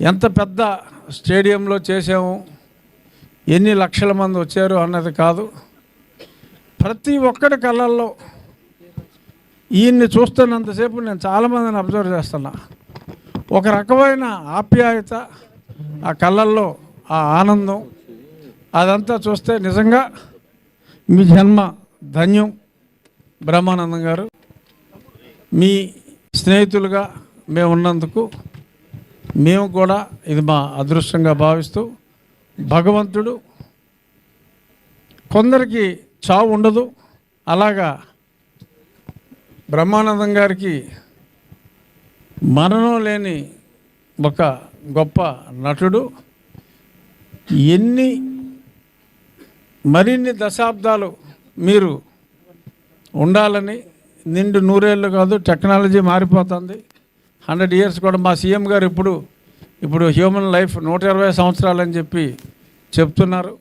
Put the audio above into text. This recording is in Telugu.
ఎంత పెద్ద స్టేడియంలో చేసాము, ఎన్ని లక్షల మంది వచ్చారు అన్నది కాదు, ప్రతి ఒక్కడి కళ్ళల్లో ఈయన్ని చూస్తున్నంతసేపు నేను చాలామందిని అబ్జర్వ్ చేస్తున్నా. ఒక రకమైన ఆప్యాయత ఆ కళ్ళల్లో, ఆ ఆనందం, అదంతా చూస్తే నిజంగా మీ జన్మ ధన్యం. బ్రహ్మానందం గారు, మీ స్నేహితులుగా మేము ఉన్నందుకు మేము కూడా ఇది మా అదృష్టంగా భావిస్తూ, భగవంతుడు కొందరికి చావు ఉండదు, అలాగా బ్రహ్మానందం గారికి మరణం లేని ఒక గొప్ప నటుడు. మరిన్ని దశాబ్దాలు మీరు ఉండాలని, నిండు 100 ఏళ్ళు కాదు, టెక్నాలజీ మారిపోతుంది, 100 years కూడా. మా సీఎం గారు ఇప్పుడు హ్యూమన్ లైఫ్ 120 సంవత్సరాలని చెప్పి చెప్తున్నారు.